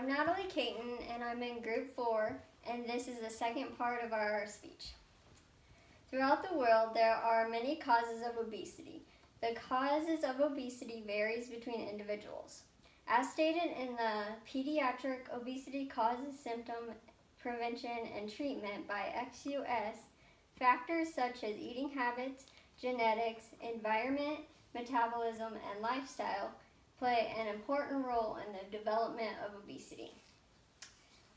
I'm Natalie Caton, and I'm in Group 4, and this is the second part of our speech. Throughout the world, there are many causes of obesity. The causes of obesity varies between individuals. As stated in the Pediatric Obesity Causes, Symptom, Prevention, and Treatment by XUS, factors such as eating habits, genetics, environment, metabolism, and lifestyle play an important role in the development of obesity.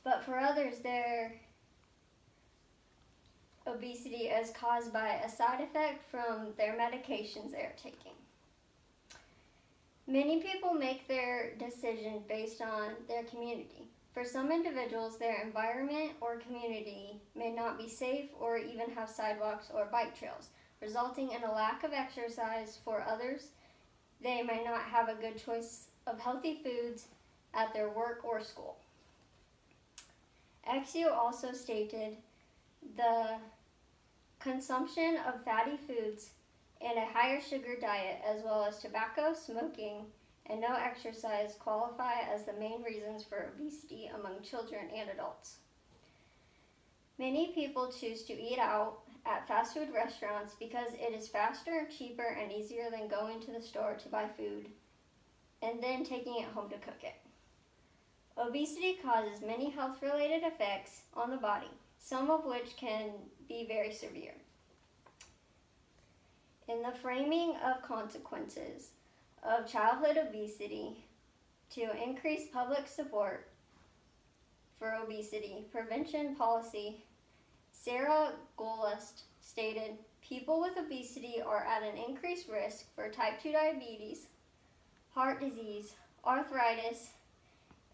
But for others, their obesity is caused by a side effect from their medications they are taking. Many people make their decisions based on their community. For some individuals, their environment or community may not be safe or even have sidewalks or bike trails, resulting in a lack of exercise. For others, they may not have a good choice of healthy foods at their work or school. XU also stated the consumption of fatty foods and a higher sugar diet, as well as tobacco, smoking, and no exercise qualify as the main reasons for obesity among children and adults. Many people choose to eat out at fast food restaurants because it is faster, cheaper, and easier than going to the store to buy food and then taking it home to cook it. Obesity causes many health-related effects on the body, some of which can be very severe. In the framing of consequences of childhood obesity to increase public support for obesity prevention policy, Sarah Goldlust stated, people with obesity are at an increased risk for type 2 diabetes, heart disease, arthritis,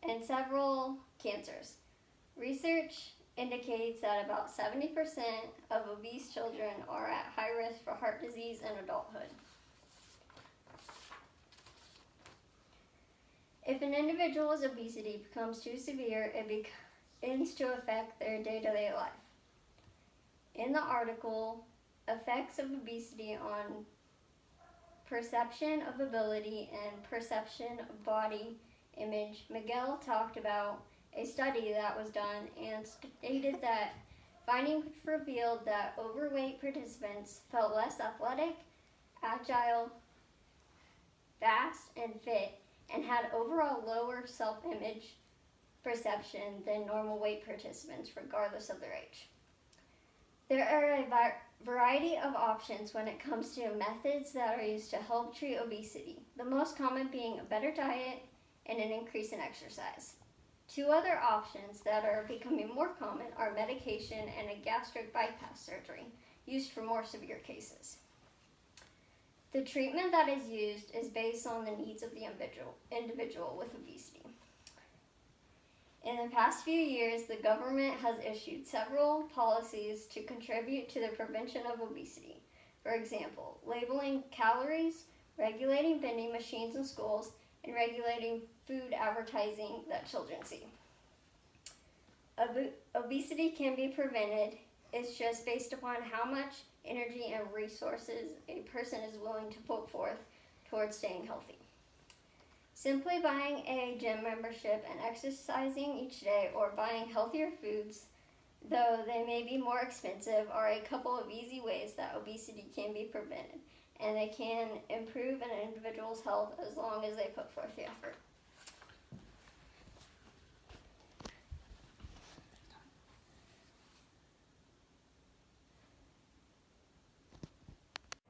and several cancers. Research indicates that about 70% of obese children are at high risk for heart disease in adulthood. If an individual's obesity becomes too severe, it begins to affect their day-to-day life. In the article, Effects of Obesity on Perception of Ability and Perception of Body Image, Miguel talked about a study that was done and stated that findings revealed that overweight participants felt less athletic, agile, fast, and fit, and had overall lower self-image perception than normal weight participants, regardless of their age. There are a variety of options when it comes to methods that are used to help treat obesity, the most common being a better diet and an increase in exercise. Two other options that are becoming more common are medication and a gastric bypass surgery, used for more severe cases. The treatment that is used is based on the needs of the individual with obesity. In the past few years, the government has issued several policies to contribute to the prevention of obesity. For example, labeling calories, regulating vending machines in schools, and regulating food advertising that children see. Obesity can be prevented. It's just based upon how much energy and resources a person is willing to put forth towards staying healthy. Simply buying a gym membership and exercising each day, or buying healthier foods, though they may be more expensive, are a couple of easy ways that obesity can be prevented, and they can improve an individual's health as long as they put forth the effort.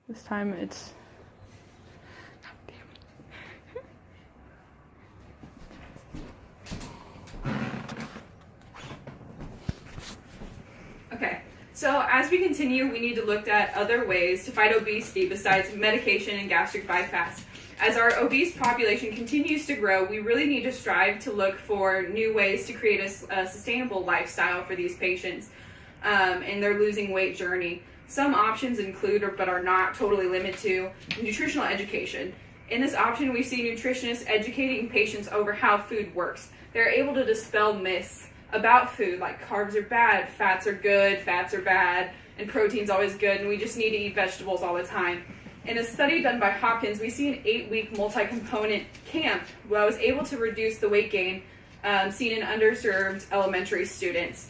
This time it's Okay, so as we continue, we need to look at other ways to fight obesity besides medication and gastric bypass. As our obese population continues to grow, we really need to strive to look for new ways to create a sustainable lifestyle for these patients in their losing weight journey. Some options include, but are not totally limited to, nutritional education. In this option, we see nutritionists educating patients over how food works. They're able to dispel myths about food, like carbs are bad, fats are good, fats are bad, and protein's always good, and we just need to eat vegetables all the time. In a study done by Hopkins, we see an 8-week multi-component camp where I was able to reduce the weight gain seen in underserved elementary students.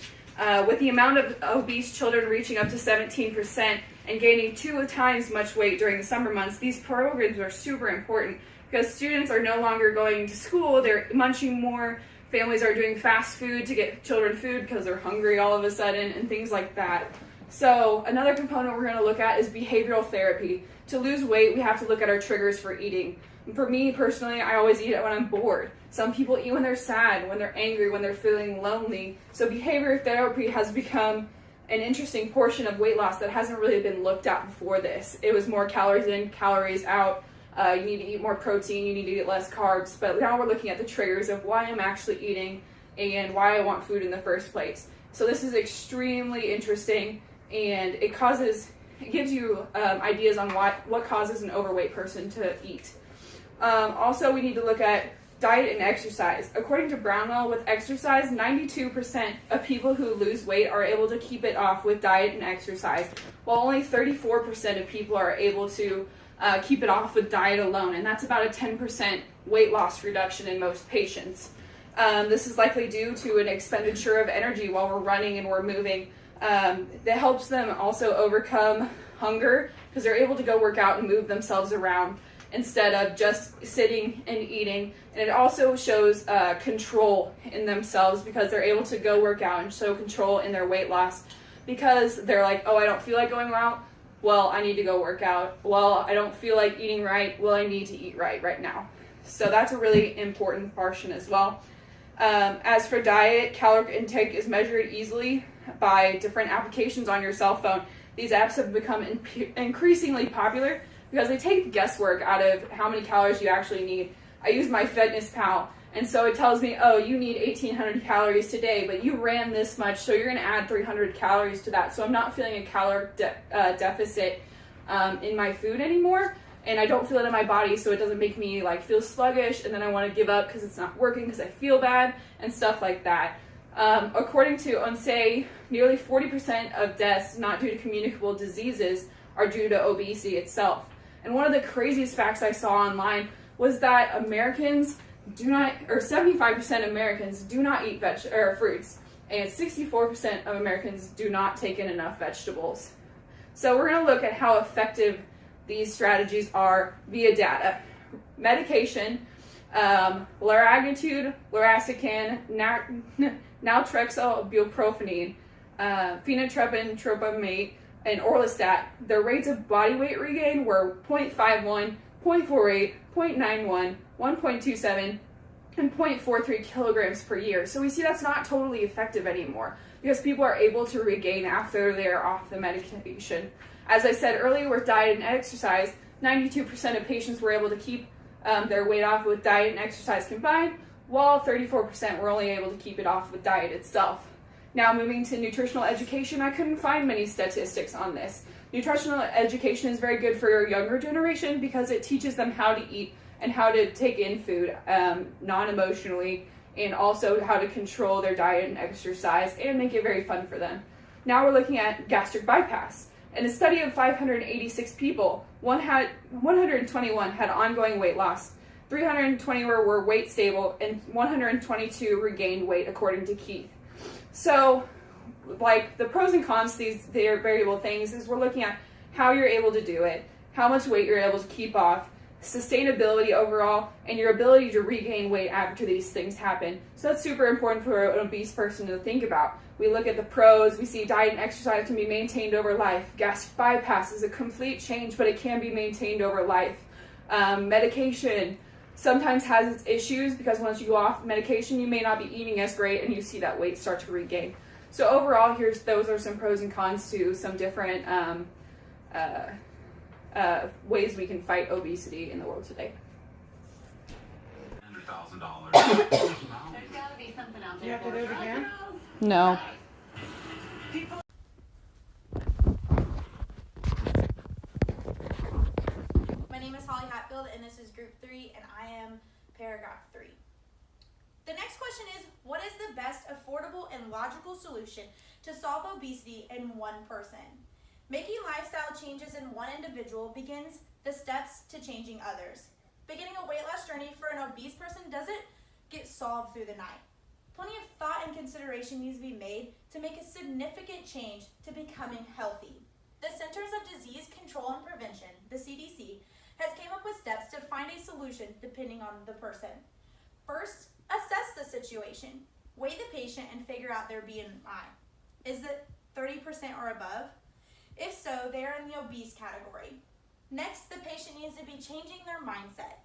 With the amount of obese children reaching up to 17% and gaining 2 times much weight during the summer months, these programs are super important because students are no longer going to school, they're munching more, families are doing fast food to get children food because they're hungry all of a sudden, and things like that. So another component we're going to look at is behavioral therapy. To lose weight, we have to look at our triggers for eating. And for me personally, I always eat it when I'm bored. Some people eat when they're sad, when they're angry, when they're feeling lonely. So behavior therapy has become an interesting portion of weight loss that hasn't really been looked at before this. It was more calories in, calories out. You need to eat more protein, you need to eat less carbs. But now we're looking at the triggers of why I'm actually eating and why I want food in the first place. So this is extremely interesting, and it gives you ideas on what causes an overweight person to eat. Also, we need to look at diet and exercise. According to Brownwell, with exercise, 92% of people who lose weight are able to keep it off with diet and exercise, while only 34% of people are able to keep it off with diet alone, and that's about a 10% weight loss reduction in most patients. This is likely due to an expenditure of energy while we're running and we're moving. That helps them also overcome hunger because they're able to go work out and move themselves around instead of just sitting and eating. And it also shows control in themselves because they're able to go work out and show control in their weight loss because they're like, oh, I don't feel like going out. Well, I need to go work out. Well, I don't feel like eating right. Well, I need to eat right now. So that's a really important portion as well. As for diet, caloric intake is measured easily by different applications on your cell phone. These apps have become increasingly popular because they take the guesswork out of how many calories you actually need. I use MyFitnessPal, and so it tells me, oh, you need 1,800 calories today, but you ran this much, so you're going to add 300 calories to that. So I'm not feeling a caloric deficit in my food anymore, and I don't feel it in my body, so it doesn't make me feel sluggish, and then I want to give up because it's not working because I feel bad, and stuff like that. According to ONSE, nearly 40% of deaths not due to communicable diseases are due to obesity itself. And one of the craziest facts I saw online was that 75% of Americans do not eat fruits, and 64% of Americans do not take in enough vegetables. So we're going to look at how effective these strategies are via data. Medication, liraglutide, liracecan, naltrexone, bupropion, phenotropin, tropamate, and orlistat, their rates of body weight regain were 0.51, 0.48, 0.91, 1.27, and 0.43 kilograms per year. So we see that's not totally effective anymore because people are able to regain after they're off the medication. As I said earlier, with diet and exercise, 92% of patients were able to keep their weight off with diet and exercise combined, while 34% were only able to keep it off with diet itself. Now moving to nutritional education, I couldn't find many statistics on this. Nutritional education is very good for your younger generation because it teaches them how to eat and how to take in food non-emotionally, and also how to control their diet and exercise and make it very fun for them. Now we're looking at gastric bypass. In a study of 586 people, 121 had ongoing weight loss, 320 were weight stable, and 122 regained weight, according to Keith. So, the pros and cons, they're variable things, is we're looking at how you're able to do it, how much weight you're able to keep off, sustainability overall, and your ability to regain weight after these things happen. So that's super important for an obese person to think about. We look at the pros, we see diet and exercise can be maintained over life. Gastric bypass is a complete change, but it can be maintained over life. Medication sometimes has its issues because once you go off medication, you may not be eating as great and you see that weight start to regain. So overall, those are some pros and cons to some different ways we can fight obesity in the world today. $100,000. There's gotta be something out there. You have to do it again? No. My name is Holly Hatfield, and this is Group 3, and I am Paragraph 3. The next question is, what is the best affordable and logical solution to solve obesity in one person? Making lifestyle changes in one individual begins the steps to changing others. Beginning a weight loss journey for an obese person doesn't get solved through the night. plenty of thought and consideration needs to be made to make a significant change to becoming healthy. The Centers of Disease Control and Prevention, the CDC, has came up with steps to find a solution depending on the person. First, assess the situation. Weigh the patient and figure out their BMI. Is it 30% or above? If so, they are in the obese category. Next, the patient needs to be changing their mindset.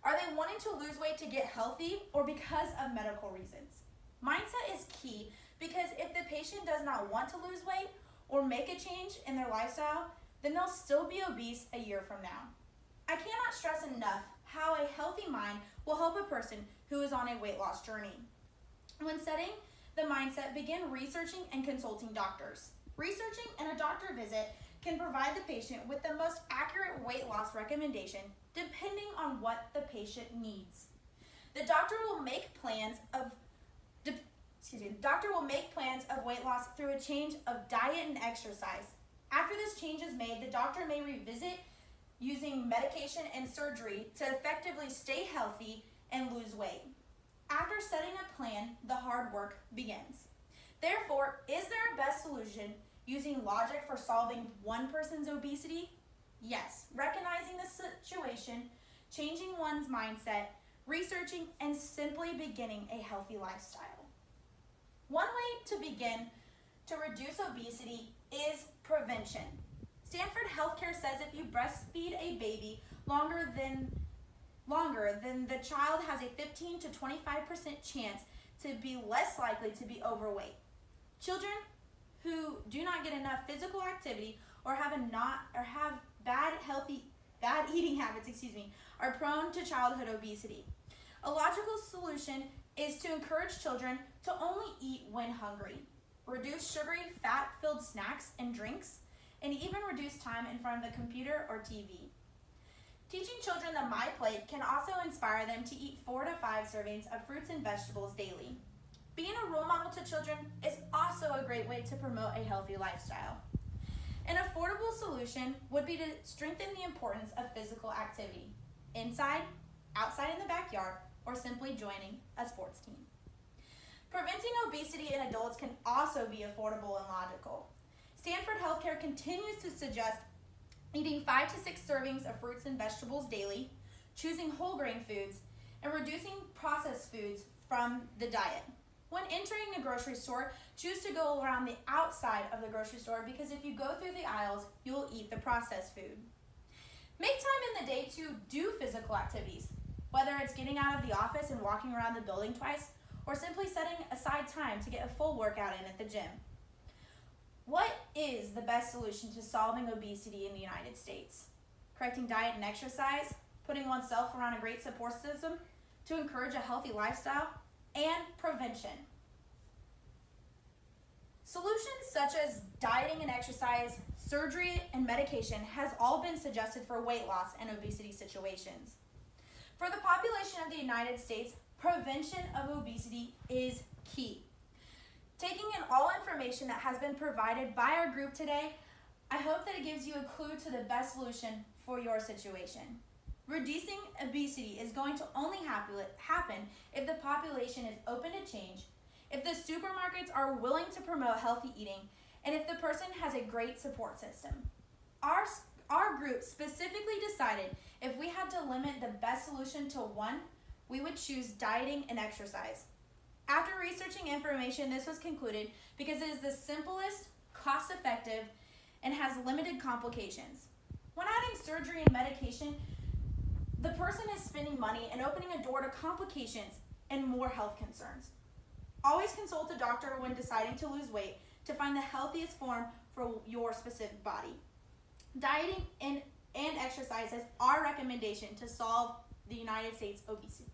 Are they wanting to lose weight to get healthy or because of medical reasons? Mindset is key because if the patient does not want to lose weight or make a change in their lifestyle, then they'll still be obese a year from now. I cannot stress enough how a healthy mind will help a person who is on a weight loss journey. When setting the mindset, begin researching and consulting doctors. Researching and a doctor visit can provide the patient with the most accurate weight loss recommendation depending on what the patient needs. The doctor will make plans of weight loss through a change of diet and exercise. After this change is made, the doctor may revisit using medication and surgery to effectively stay healthy and lose weight. After setting a plan, the hard work begins. Therefore, is there a best solution using logic for solving one person's obesity? Yes, recognizing the situation, changing one's mindset, researching, and simply beginning a healthy lifestyle. One way to begin to reduce obesity is prevention. Stanford Healthcare says if you breastfeed a baby longer than the child has a 15 to 25% chance to be less likely to be overweight. Children who do not get enough physical activity or have bad eating habits, are prone to childhood obesity. A logical solution is to encourage children to only eat when hungry, reduce sugary, fat-filled snacks and drinks, and even reduce time in front of the computer or TV. Teaching children the My Plate can also inspire them to eat 4 to 5 servings of fruits and vegetables daily. Being a role model to children is also a great way to promote a healthy lifestyle. An affordable solution would be to strengthen the importance of physical activity, inside, outside in the backyard, or simply joining a sports team. Preventing obesity in adults can also be affordable and logical. Stanford Healthcare continues to suggest eating 5 to 6 servings of fruits and vegetables daily, choosing whole grain foods, and reducing processed foods from the diet. When entering a grocery store, choose to go around the outside of the grocery store because if you go through the aisles, you will eat the processed food. Make time in the day to do physical activities, whether it's getting out of the office and walking around the building twice, or simply setting aside time to get a full workout in at the gym. What is the best solution to solving obesity in the United States? Correcting diet and exercise, putting oneself around a great support system to encourage a healthy lifestyle, and prevention. Solutions such as dieting and exercise, surgery, and medication has all been suggested for weight loss and obesity situations. For the population of the United States, prevention of obesity is key. Taking in all information that has been provided by our group today, I hope that it gives you a clue to the best solution for your situation. Reducing obesity is going to only happen if the population is open to change, if the supermarkets are willing to promote healthy eating, and if the person has a great support system. Our group specifically decided if we had to limit the best solution to one, we would choose dieting and exercise. After researching information, this was concluded because it is the simplest, cost-effective, and has limited complications. When adding surgery and medication, the person is spending money and opening a door to complications and more health concerns. Always consult a doctor when deciding to lose weight to find the healthiest form for your specific body. Dieting and exercise is our recommendation to solve the United States obesity.